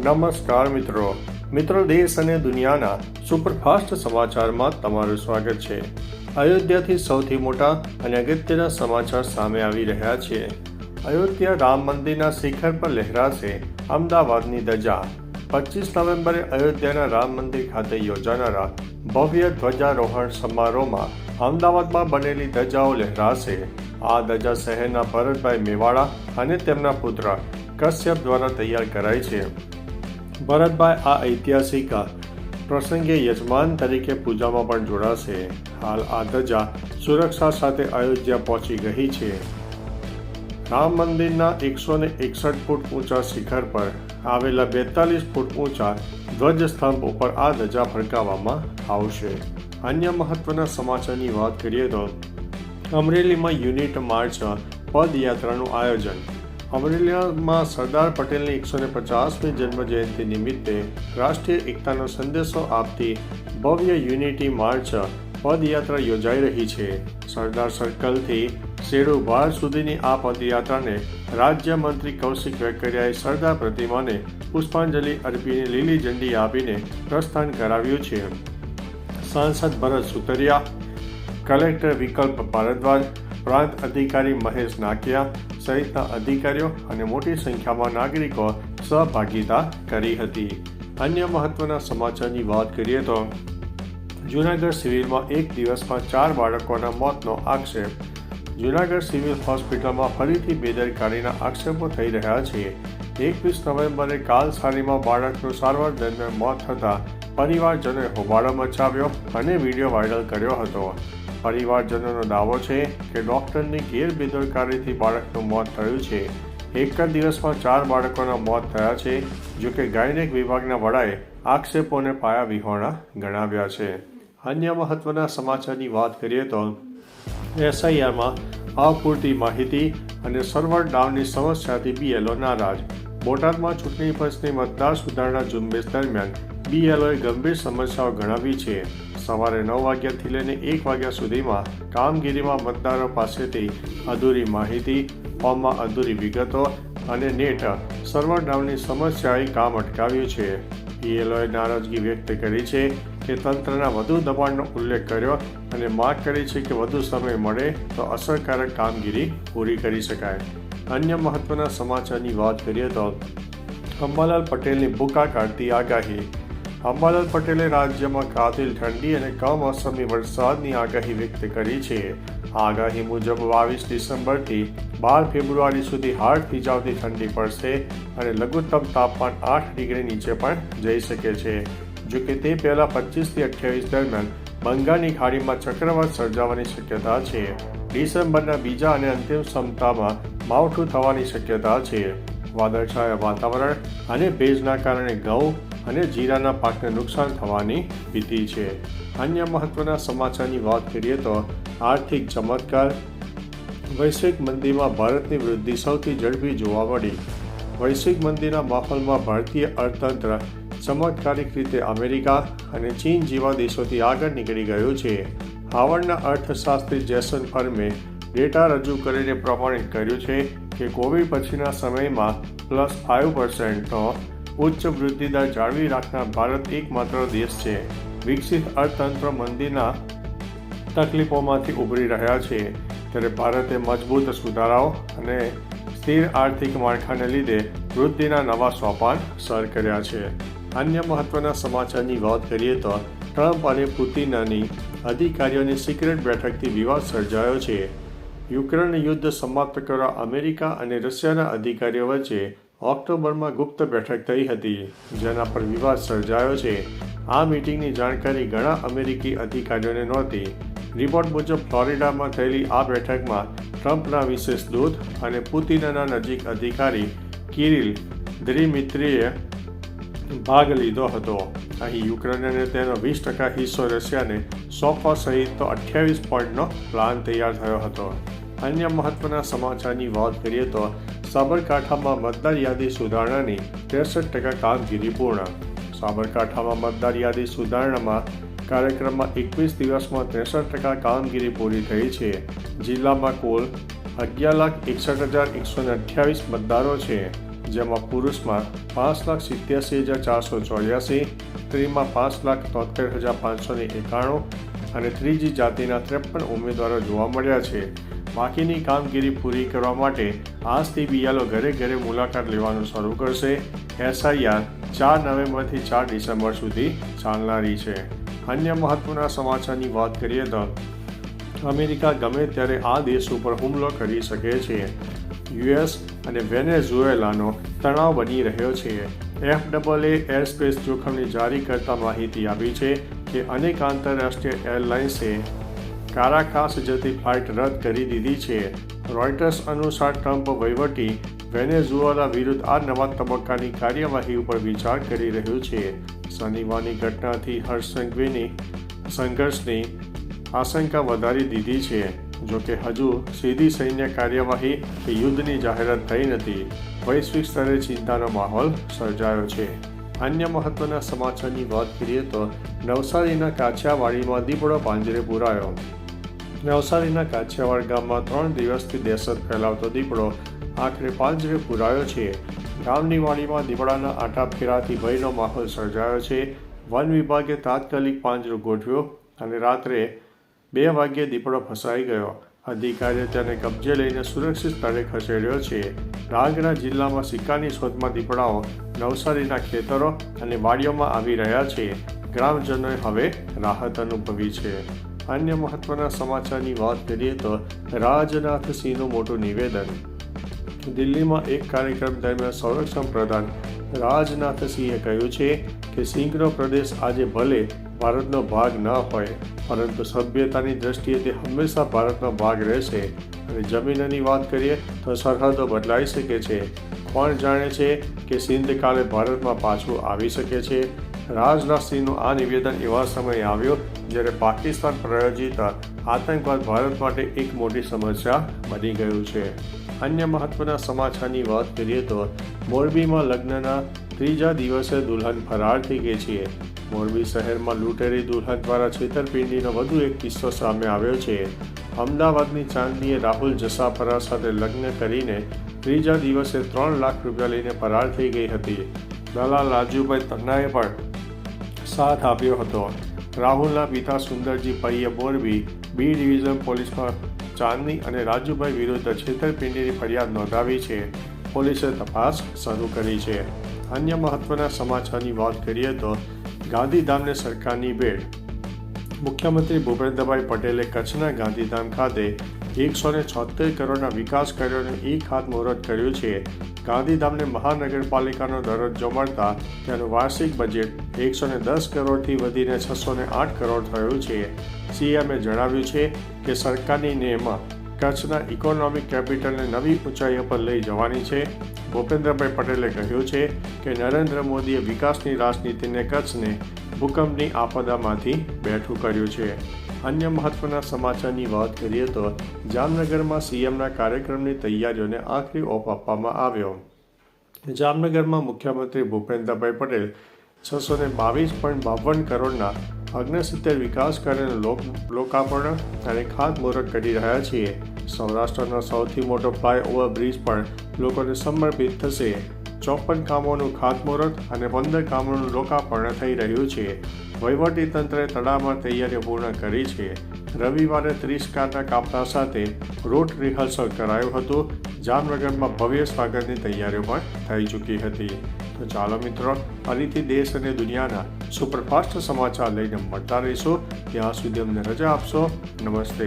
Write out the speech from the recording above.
નમસ્કાર મિત્રો દેશ અને દુનિયાના સુપરફાસ્ટ સમાચારમાં તમારું સ્વાગત છે। અયોધ્યાથી સૌથી મોટા અને અગત્યના સમાચાર સામે આવી રહ્યા છે। અયોધ્યા રામ મંદિરના શિખર પર લહેરાશે અમદાવાદની ધજા। 25 નવેમ્બરે અયોધ્યાના રામ મંદિર ખાતે યોજાનારા ભવ્ય ધ્વજારોહણ સમારોહમાં અમદાવાદમાં બનેલી ધજાઓ લહેરાશે। આ ધજા શહેરના ભરતભાઈ મેવાડા અને તેમના પુત્ર કશ્યપ દ્વારા તૈયાર કરાઈ છે। ભરતભાઈ આ ઐતિહાસિક પ્રસંગે યજમાન તરીકે પૂજામાં પણ જોડાશે। હાલ આ ધજા સુરક્ષા સાથે અયોધ્યા પહોંચી ગઈ છે। રામ મંદિરના 161 ફૂટ ઊંચા શિખર પર આવેલા 42 ફૂટ ઊંચા ધ્વજસ્તંભ ઉપર આ ધજા ફરકાવવામાં આવશે। અન્ય મહત્વના સમાચારની વાત કરીએ તો અમરેલીમાં યુનિટ માર્ચ પદયાત્રાનું આયોજન। અમરેલીમાં સરદાર પટેલની 150મી જન્મજયંતિ નિમિત્તે રાષ્ટ્રીય એકતાનો સંદેશો આપતી ભવ્ય યુનિટી માર્ચ પદયાત્રા યોજાઈ રહી છે। સરદાર સર્કલથી શેરુ બાર સુધીની આ પદયાત્રાને રાજ્યમંત્રી કૌશિક વેકરિયાએ સરદાર પ્રતિમાને પુષ્પાંજલિ અર્પીને લીલી ઝંડી આપીને પ્રસ્થાન કરાવ્યું છે। સાંસદ ભરત સુતરિયા, કલેક્ટર વિકલ્પ ભારદ્વાજ, પ્રાંત અધિકારી મહેશ નાકિયા સહિતના અધિકારીઓ અને મોટી સંખ્યામાં નાગરિકો સહભાગિતા કરી હતી। અન્ય મહત્વના સમાચારની વાત કરીએ તો જૂનાગઢ સિવિલમાં એક દિવસમાં 4 બાળકોના મોતનો આક્ષેપ। જૂનાગઢ સિવિલ હોસ્પિટલમાં ફરીથી બેદરકારીના આક્ષેપો થઈ રહ્યા છે। 21 નવેમ્બરે કાલસારીમાં બાળકનું સારવાર દરમિયાન મોત થતાં પરિવારજનોએ હોબાળો મચાવ્યો અને વિડીયો વાયરલ કર્યો હતો। પરિવારજનોનો દાવો છે કે ડોક્ટરની ગેરબેદરકારીથી બાળકનું મોત થયું છે। એક જ દિવસમાં 4 બાળકોના મોત થયા છે। જો કે ગાયનેક વિભાગના વડાએ આક્ષેપોને પાયા વિહોણા ગણાવ્યા છે। અન્ય મહત્વના સમાચારની વાત કરીએ તો એસઆઈઆરમાં અપૂરતી માહિતી અને સર્વર ડાઉનની સમસ્યાથી બીએલઓ નારાજ। બોટાદમાં ચૂંટણી પંચની મતદાર સુધારણા ઝુંબેશ દરમિયાન બીએલઓએ ગંભીર સમસ્યાઓ ગણાવી છે। સવારે 9 વાગ્યાથી લઈને 1 વાગ્યા સુધીમાં કામગીરીમાં મતદારો પાસેથી અધૂરી માહિતી, ફોર્મમાં અધૂરી વિગતો અને નેટ સર્વર ડાઉનની સમસ્યાએ કામ અટકાવ્યું છે। બીએલઓએ નારાજગી વ્યક્ત કરી છે કે તંત્રના વધુ દબાણનો ઉલ્લેખ કર્યો અને માંગ કરી છે કે વધુ સમય મળે તો અસરકારક કામગીરી પૂરી કરી શકાય। અન્ય મહત્વના સમાચારની વાત કરીએ તો અંબાલાલ પટેલની ભૂકા કાઢતી આગાહી। અંબાલાલ પટેલે રાજ્યમાં કાતિલ ઠંડી અને કમોસમી વરસાદની આગાહી વ્યક્ત કરી છે। આગાહી મુજબ 22 ડિસેમ્બરથી 12 ફેબ્રુઆરી સુધી હાડ થીજાવતી ઠંડી પડશે અને લઘુત્તમ તાપમાન 8 ડિગ્રી નીચે પણ જઈ શકે છે। જો કે તે પહેલા 25 થી 28 દરમિયાન બંગાળની ખાડીમાં ચક્રવાત સર્જાવાની શક્યતા છે। ડિસેમ્બરના બીજા અને અંતિમ સપ્તાહમાં માવઠું થવાની શક્યતા છે। વાદળછાયા વાતાવરણ અને ભેજના કારણે ઘઉં અને જીરાના પાકને નુકસાન થવાની ભીતિ છે। અન્ય મહત્વના સમાચારની વાત કરીએ તો આર્થિક ચમત્કાર। વૈશ્વિક મંદીમાં ભારતની વૃદ્ધિ સૌથી ઝડપી જોવા મળી। વૈશ્વિક મંદીના માહોલમાં ભારતીય અર્થતંત્ર ચમત્કારિક રીતે અમેરિકા અને ચીન જેવા દેશોથી આગળ નીકળી ગયું છે। હાવર્ડના અર્થશાસ્ત્રી જેસન ફર્મે ડેટા રજૂ કરીને પ્રમાણિત કર્યું છે કે કોવિડ પછીના સમયમાં +5%નો ઉચ્ચ વૃદ્ધિદર જાળવી રાખનાર ભારત એકમાત્ર દેશ છે। વિકસિત અર્થતંત્ર મંદીના તકલીફોમાંથી ઉભરી રહ્યા છે, ત્યારે ભારતે મજબૂત સુધારાઓ અને સ્થિર આર્થિક માળખાને લીધે વૃદ્ધિના નવા સોપાન સર કર્યા છે। અન્ય મહત્વના સમાચારની વાત કરીએ તો ટ્રમ્પ અને પુતિનની અધિકારીઓની સિક્રેટ બેઠકથી વિવાદ સર્જાયો છે। યુક્રેન યુદ્ધ સમાપ્ત કરવા અમેરિકા અને રશિયાના અધિકારીઓ વચ્ચે ઓક્ટોબરમાં ગુપ્ત બેઠક થઈ હતી, જેના પર વિવાદ સર્જાયો છે। આ મીટિંગની જાણકારી ઘણા અમેરિકી અધિકારીઓને નહોતી। રિપોર્ટ મુજબ ફ્લોરિડામાં થયેલી આ બેઠકમાં ટ્રમ્પના વિશેષ દૂત અને પુતિનના નજીક અધિકારી કિરિલ દ્રિમિત્રીએ ભાગ લીધો હતો। અહીં યુક્રેનને તેનો 20% હિસ્સો રશિયાને સોંપવા સહિત 28 પોઈન્ટનો પ્લાન તૈયાર થયો હતો। અન્ય મહત્વના સમાચારની વાત કરીએ તો સાબરકાંઠામાં મતદાર યાદી સુધારણાની 63% કામગીરી પૂર્ણ। સાબરકાંઠામાં મતદાર યાદી સુધારણામાં કાર્યક્રમમાં 21 દિવસમાં 63% કામગીરી પૂરી થઈ છે। જિલ્લામાં કુલ 11,61,128 મતદારો છે। જેમાં પુરુષમાં 5,87,484, સ્ત્રીમાં 5,73,591 અને ત્રીજી જાતિના 53 ઉમેદવારો જોવા મળ્યા છે. બાકીની કામગીરી પૂરી કરવા માટે આજથી બીએલઓ ઘરે ઘરે મુલાકાત લેવાનું શરૂ કરશે. SIR 4 નવેમ્બરથી 4 ડિસેમ્બર સુધી ચાલનારી છે. અન્ય મહત્વના સમાચારની વાત કરીએ તો અમેરિકા ગમે ત્યારે આ દેશ ઉપર હુમલો કરી શકે છે. US અને વેનેઝુએલાનો તણાવ બની રહ્યો છે. FAA એરસ્પેસ જોખમની જારી કરતા માહિતી આપી છે કે અનેક આંતરરાષ્ટ્રીય એરલાઇન્સે કારાકાસ જતી ફ્લાઇટ રદ કરી દીધી છે. રોયટર્સ અનુસાર ટ્રમ્પ વહીવટી વેનેઝુએલા વિરુદ્ધ આ નવા તબક્કાની કાર્યવાહી ઉપર વિચાર કરી રહ્યું છે. શનિવારની ઘટનાથી સંઘર્ષની આશંકા વધારી દીધી છે. જોકે હજુ સીધી સૈન્ય કાર્યવાહી કે યુદ્ધની જાહેરાત થઈ નથી. વૈશ્વિક સ્તરે ચિંતાનો માહોલ સર્જાયો છે. અન્ય મહત્વના સમાચારની વાત કરીએ તો નવસારીના કાછિયાવાડીમાં દીપડો પાંજરે પુરાયો. નવસારીના કાછિયાવાડ ગામમાં 3 દિવસથી દહેશત ફેલાવતો દીપડો આખરે પાંજરે પુરાયો છે. ગામની વાડીમાં દીપડાના આટાફેરાથી ભયનો માહોલ સર્જાયો છે. વન વિભાગે તાત્કાલિક પાંજરો ગોઠવ્યો અને રાત્રે 2 વાગ્યે દીપડો ફસાઈ ગયો. અધિકારીએ તેને કબજે લઈને સુરક્ષિત સ્થળે ખસેડ્યો છે. ડાંગના જિલ્લામાં સિક્કાની શોધમાં દીપડાઓ નવસારીના ખેતરો અને વાડીઓમાં આવી રહ્યા છે. ગ્રામજનોએ હવે રાહત અનુભવી છે. અન્ય મહત્વના સમાચારની વાત કરીએ તો રાજનાથસિંહનું મોટું નિવેદન. દિલ્હીમાં એક કાર્યક્રમ દરમિયાન સંરક્ષણ પ્રધાન રાજનાથસિંહે કહ્યું છે કે સિંઘનો પ્રદેશ આજે ભલે ભારતનો ભાગ ન હોય પરંતુ સભ્યતાની દ્રષ્ટિએ તે હંમેશા ભારતનો ભાગ રહેશે. અને જમીનની વાત કરીએ તો સરહદો બદલાઈ શકે છે. કોણ જાણે છે કે સિંધ કાલે ભારતમાં પાછું આવી શકે છે. રાજનાથસિંહનું આ નિવેદન એવા સમયે આવ્યો જ્યારે પાકિસ્તાન પ્રાયોજિત આતંકવાદ ભારત માટે એક મોટી સમસ્યા બની ગયું છે. અન્ય મહત્વના સમાચારની વાત કરીએ તો મોરબીમાં લગ્નના 3જા દિવસે દુલ્હન ફરાર થઈ ગઈ છે. મોરબી શહેરમાં લૂંટેરી દુલ્હન દ્વારા છેતરપિંડીનો વધુ એક કિસ્સો સામે આવ્યો છે. અમદાવાદની ચાંદનીએ રાહુલ જસાફરા સાથે લગ્ન કરીને 3જા દિવસે 3 લાખ રૂપિયા લઈને ફરાર થઈ ગઈ હતી. દલાલ રાજુભાઈ તન્નાએ પણ સાથ આપ્યો હતો. રાહુલના પિતા સુંદરજી પૈએ મોરબી બી ડિવિઝન પોલીસમાં ચાંદની અને રાજુભાઈ વિરુદ્ધ છેતરપિંડીની ફરિયાદ નોંધાવી છે. પોલીસે તપાસ શરૂ કરી છે. અન્ય મહત્વના સમાચારની વાત કરીએ તો ગાંધીધામને સરકારની ભેટ. મુખ્યમંત્રી ભૂપેન્દ્રભાઈ પટેલે કચ્છના ગાંધીધામ ખાતે 176 કરોડના વિકાસ કાર્યોનું ખાતમુહૂર્ત કર્યું છે. ગાંધીધામને મહાનગરપાલિકાનો દરજ્જો મળતા તેનું વાર્ષિક બજેટ 110 કરોડથી વધીને 608 કરોડ થયું છે. સીએમએ જણાવ્યું છે કે સરકારની નેમ કચ્છના ઇકોનોમિક કેપિટલને નવી ઊંચાઈઓ પર લઈ જવાની છે. ભૂપેન્દ્રભાઈ પટેલે કહ્યું છે કે નરેન્દ્ર મોદીએ વિકાસની રાજનીતિને કચ્છને ભૂકંપની આપદામાંથી બેઠું કર્યું છે. અન્ય મહત્વના સમાચારની વાત કરીએ તો જામનગરમાં સીએમના કાર્યક્રમની તૈયારીઓને આખરી ઓપ આપવામાં આવ્યો. જામનગરમાં મુખ્યમંત્રી ભૂપેન્દ્રભાઈ પટેલ 622.52 કરોડના 69 વિકાસ કાર્યોનું લોકાર્પણ અને ખાતમુહૂર્ત કરી રહ્યા છીએ. સૌરાષ્ટ્રનો સૌથી મોટો ફ્લાયઓવર બ્રિજ પણ લોકોને સમર્પિત થશે. 54 કામોનું ખાતમુહૂર્ત અને 15 કામોનું લોકાર્પણ થઈ રહ્યું છે. વહીવટીતંત્રે તડામાર તૈયારીઓ પૂર્ણ કરી છે. રવિવારે 30 કારના કાફલા સાથે રૂટ રિહર્સલ કરાયું હતું. જામનગરમાં ભવ્ય સ્વાગતની તૈયારીઓ પણ થઈ ચૂકી હતી. તો ચાલો મિત્રો, ફરીથી દેશ અને દુનિયાના સુપરફાસ્ટ સમાચાર લઈને મળતા રહીશું. ત્યાં સુધી અમને રજા આપશો. નમસ્તે.